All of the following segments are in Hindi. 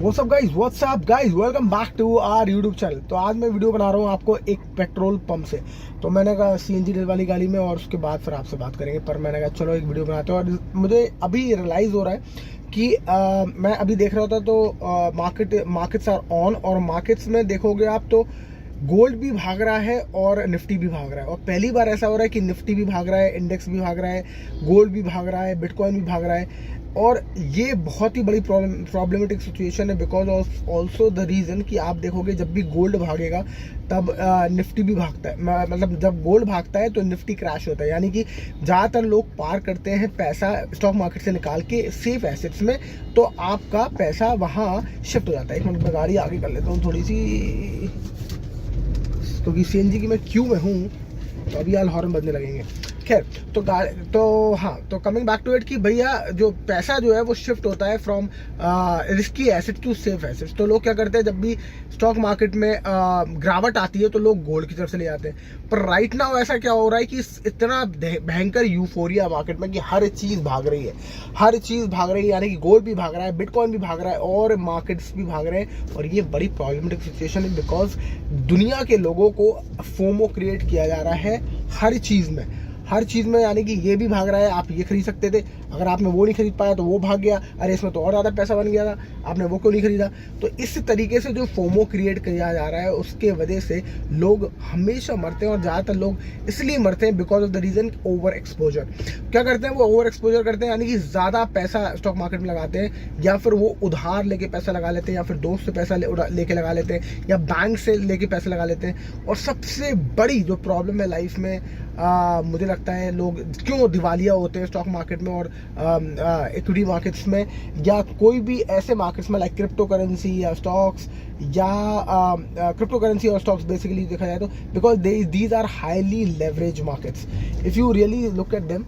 WhatsApp guys, welcome back to our YouTube channel. तो आज मैं वीडियो बना रहा हूँ आपको एक पेट्रोल पंप से। तो मैंने कहा सीएनजी वाली गाड़ी में, और उसके बाद फिर आपसे बात करेंगे। पर मैंने कहा चलो एक वीडियो बनाते हैं। और मुझे अभी रियलाइज़ हो रहा है कि मैं अभी देख रहा था तो मार्केट्स आर ऑन, और मार्केट्स में देखोगे आप तो गोल्ड भी भाग रहा है और निफ्टी भी भाग रहा है। और पहली बार ऐसा हो रहा है कि निफ्टी भी भाग रहा है, इंडेक्स भी भाग रहा है, गोल्ड भी भाग रहा है, बिटकॉइन भी भाग रहा है। और ये बहुत ही बड़ी प्रॉब्लमेटिक सिचुएशन है, because of also the reason कि आप देखोगे जब भी गोल्ड भागेगा तब निफ्टी भी भागता है। मतलब जब गोल्ड भागता है तो निफ्टी क्रैश होता है। यानी कि ज़्यादातर लोग पार करते हैं पैसा स्टॉक मार्केट से निकाल के सेफ एसेट्स में, तो आपका पैसा वहाँ शिफ्ट हो जाता है। एक मिनट में गाड़ी आगे कर लेता हूँ थोड़ी सी, क्योंकि सीएनजी की मैं क्यू में हूँ तो अभी यार हॉर्न बजने लगेंगे। खैर, तो कमिंग बैक टू इट कि भैया जो पैसा जो है वो शिफ्ट होता है from risky asset to safe assets. तो लोग क्या करते हैं, जब भी स्टॉक मार्केट में गिरावट आती है तो लोग गोल्ड की तरफ से ले जाते हैं। पर राइट नाउ ऐसा क्या हो रहा है कि इतना भयंकर यूफोरिया मार्केट में कि हर चीज़ भाग रही है, हर चीज़ भाग रही है। यानी कि गोल्ड भी भाग रहा है, बिटकॉइन भी भाग रहा है, और मार्केट्स भी भाग रहे हैं। और ये बड़ी प्रॉब्लमेटिक सिचुएशन है, बिकॉज दुनिया के लोगों को फोमो क्रिएट किया जा रहा है हर चीज़ में। यानी कि ये भी भाग रहा है, आप ये खरीद सकते थे, अगर आपने वो नहीं खरीद पाया तो वो भाग गया, अरे इसमें तो और ज़्यादा पैसा बन गया था, आपने वो क्यों नहीं खरीदा। तो इस तरीके से जो फोमो क्रिएट किया जा रहा है, उसके वजह से लोग हमेशा मरते हैं। और ज़्यादातर लोग इसलिए मरते हैं because of the reason over exposure. क्या करते हैं वो, ओवर एक्सपोजर करते हैं, यानी कि ज़्यादा पैसा स्टॉक मार्केट में लगाते हैं, या फिर वो उधार लेके पैसा लगा लेते हैं, या फिर दोस्त से पैसा लेके लगा लेते हैं, या बैंक से लेके पैसे लगा लेते हैं। और सबसे बड़ी जो प्रॉब्लम है लाइफ में, मुझे लगता है लोग क्यों दिवालिया होते हैं स्टॉक मार्केट में और इक्विटी मार्केट्स में, या कोई भी ऐसे मार्केट्स में लाइक क्रिप्टो करेंसी या स्टॉक्स, या क्रिप्टो करेंसी और स्टॉक्स बेसिकली देखा जाए तो, because these are highly leverage markets if you really look at them.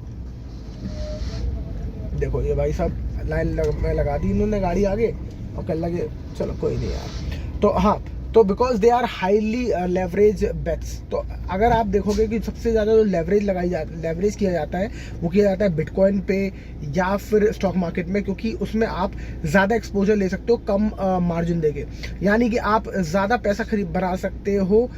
देखो ये भाई साहब लाइन में लगा दी इन्होंने गाड़ी आगे, और कल लगे चलो कोई नहीं यार। तो हाँ, तो because they are highly leverage bets. तो अगर आप देखोगे कि सबसे ज़्यादा जो लेवरेज किया जाता है वो किया जाता है बिटकॉइन पे या फिर स्टॉक मार्केट में, क्योंकि उसमें आप ज़्यादा एक्सपोजर ले सकते हो कम मार्जिन देके। यानी कि आप ज़्यादा पैसा बना सकते हो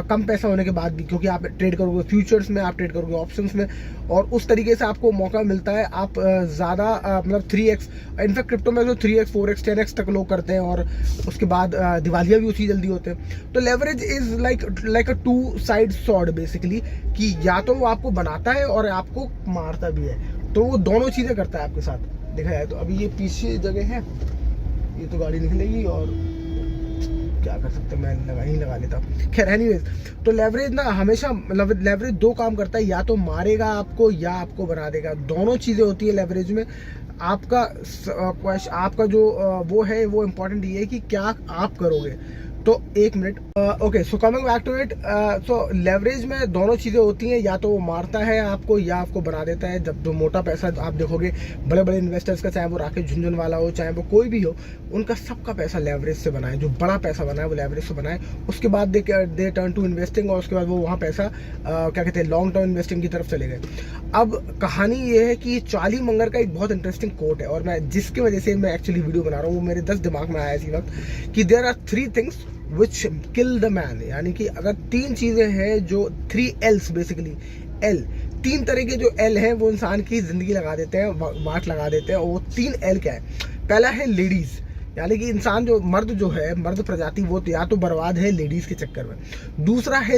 कम पैसा होने के बाद भी, क्योंकि आप ट्रेड करोगे फ्यूचर्स में, आप ट्रेड करोगे ऑप्शंस में, और उस तरीके से आपको मौका मिलता है। आप ज़्यादा मतलब 3x, इनफैक्ट क्रिप्टो में जो 3x 4x 10x तक लोग करते हैं, और उसके बाद दिवालिया भी उसी जल्दी होते हैं। तो leverage is like a two side sword basically, कि या तो वो आपको बनाता है और आपको मारता भी है। तो वो दोनों चीज़ें करता है आपके साथ देखा जाए तो। अभी ये पीछे जगह है, ये तो गाड़ी निकलेगी और क्या कर सकते हैं, मैं ही लगा लेता। खैर एनीवेज, तो लेवरेज ना हमेशा लेवरेज दो काम करता है, या तो मारेगा आपको या आपको बना देगा। दोनों चीज़ें होती है लेवरेज में। आपका जो वो है, वो इम्पोर्टेंट ये है कि क्या आप करोगे। तो एक minute, okay, so coming back to it, so leverage में दोनों चीज़ें होती हैं, या तो वो मारता है आपको या आपको बना देता है। जब जो मोटा पैसा आप देखोगे बड़े बड़े इन्वेस्टर्स का, चाहे वो राकेश झुनझुनवाला हो, चाहे वो कोई भी हो, उनका सबका पैसा लेवरेज से बना है। जो बड़ा पैसा बना है वो लेवरेज से बना है। उसके बाद दे टर्न टू इन्वेस्टिंग, और उसके बाद वो वहाँ पैसा क्या कहते हैं, लॉन्ग टर्म इन्वेस्टिंग की तरफ चले गए। अब कहानी ये है कि चार्ली मंगर का एक बहुत इंटरेस्टिंग कोट है, और मैं जिसकी वजह से मैं एक्चुअली वीडियो बना रहा हूँ, वो मेरे 10 दिमाग में आया इसी वक्त, कि there are 3 things which kill the man. यानी कि अगर 3 चीज़ें हैं जो 3 L's बेसिकली, L 3 तरह के जो L हैं वो इंसान की ज़िंदगी लगा देते हैं, वाट लगा देते हैं। और वो 3 L क्या है? पहला है लेडीज़, यानी कि इंसान जो मर्द प्रजाति, वो तो या तो बर्बाद है लेडीज़ के चक्कर में। दूसरा है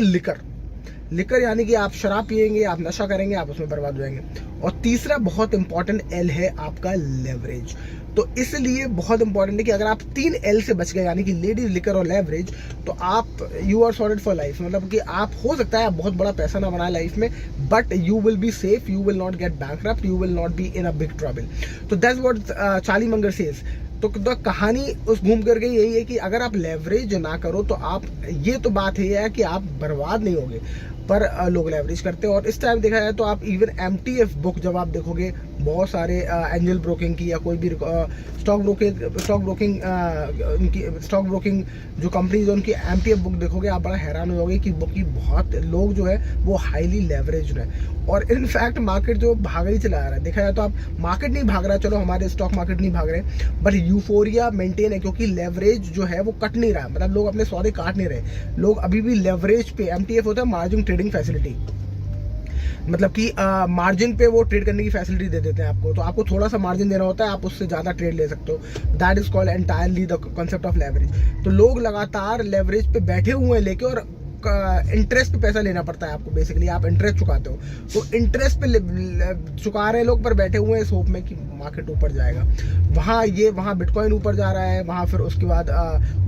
लिकर, यानी कि आप शराब पिएंगे, आप नशा करेंगे, आप उसमें बर्बाद हो जाएंगे। और तीसरा बहुत इंपॉर्टेंट L है आपका लेवरेज। तो इसलिए बहुत इंपॉर्टेंट है कि अगर आप 3 L से बच गए, यानी कि लेडीज, लिकर और लेवरेज, तो आप you are sorted for life. मतलब कि आप, हो सकता है आप बहुत बड़ा पैसा ना बनाए लाइफ में, but you will be safe, you will not get bankrupt, you will not be in a big trouble. तो that's what Charlie Munger says. तो कहानी उस घूम करके यही है कि अगर आप लेवरेज ना करो तो आप, ये तो बात है कि आप बर्बाद नहीं होगे, पर लोग लेवरेज करते हैं। और इस टाइम देखा जाए तो आप इवन MTF बुक जब आप देखोगे, बहुत सारे एंजल ब्रोकिंग की या कोई भी स्टॉक ब्रोकिंग जो कंपनीज है उनकी MTF बुक देखोगे आप बड़ा हैरान हो जाओगे कि बहुत लोग जो है वो हाईली लेवरेज्ड है। और इनफैक्ट मार्केट जो भाग ही चला रहा है, देखा जाए तो आप मार्केट नहीं भाग रहा है, चलो हमारे स्टॉक मार्केट नहीं भाग रहे, बट यूफोरिया मेंटेन है क्योंकि लेवरेज जो है वो कट नहीं रहा है, मतलब लोग अपने सौदे काट नहीं रहे, लोग अभी भी लेवरेज पे, MTF होता है मार्जिन ट्रेडिंग फैसिलिटी, मतलब कि मार्जिन पे वो ट्रेड करने की फैसिलिटी दे देते हैं आपको, तो आपको थोड़ा सा मार्जिन देना होता है, आप उससे ज़्यादा ट्रेड ले सकते हो। That is called entirely the concept of leverage. तो लोग लगातार लेवरेज पे बैठे हुए हैं लेके, और इंटरेस्ट पे पैसा लेना पड़ता है आपको, बेसिकली आप इंटरेस्ट चुकाते हो, तो इंटरेस्ट पे चुका रहे हैं लोग, पर बैठे हुए हैं इस होप में कि मार्केट ऊपर जाएगा। वहाँ बिटकॉइन ऊपर जा रहा है, वहाँ फिर उसके बाद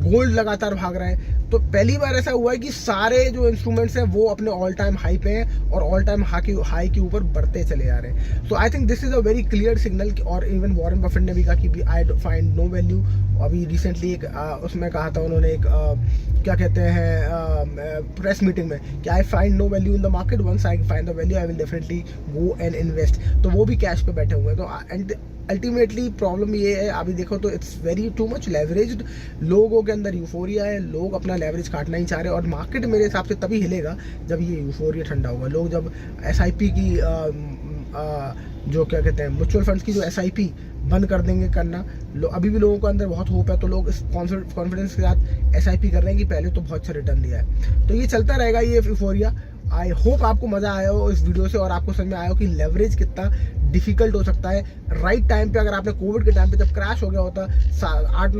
गोल्ड लगातार भाग रहा है। तो पहली बार ऐसा हुआ है कि सारे जो इंस्ट्रूमेंट्स हैं वो अपने ऑल टाइम हाई पे हैं और ऑल टाइम हाई के ऊपर बढ़ते चले जा रहे हैं। So I think this is a very clear signal. और इवन वॉरेन बफेट ने भी कहा कि आई फाइंड नो वैल्यू। अभी रिसेंटली एक उसमें कहा था उन्होंने, एक क्या कहते हैं प्रेस मीटिंग में, कि I find no value in the market, once I find the value I will definitely go and invest. तो वो भी कैश पे बैठे हुए हैं। तो एंड अल्टीमेटली प्रॉब्लम ये है, अभी देखो तो it's very too much leveraged, लोगों के अंदर यूफोरिया है, लोग अपना लेवरेज काटना ही चाह रहे हैं। और मार्केट मेरे हिसाब से तभी हिलेगा जब ये यूफोरिया ठंडा होगा। लोग जब SIP की जो क्या कहते हैं म्यूचुअल फंड्स की जो SIP बंद कर देंगे करना, अभी भी लोगों के अंदर बहुत होप है, तो लोग इस कॉन्फिडेंस के साथ SIP कर रहे हैं कि पहले तो बहुत अच्छा रिटर्न दिया है। तो ये चलता रहेगा ये यूफोरिया। आई होप आपको मज़ा आया हो इस वीडियो से और आपको समझ में आया हो कि लेवरेज कितना डिफिकल्ट हो सकता है राइट टाइम पे। अगर आपने कोविड के टाइम पे जब क्रैश हो गया होता 7-8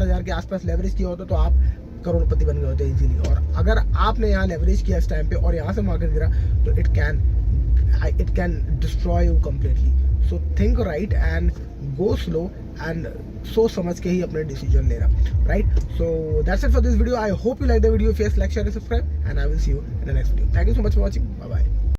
हज़ार के आसपास लेवरेज किया होता तो आप करोड़पति बन गए होते इजीली। और अगर आपने यहाँ लेवरेज किया इस टाइम पे और यहाँ से मार्केट गिरा तो it can destroy you completely. So think right and go slow and सोच समझ के ही अपने डिसीजन लेना, right. So that's it for this video. I hope you like the video. If yes, like, share and subscribe, and I will see you in the next video. Thank you so much for watching. Bye bye.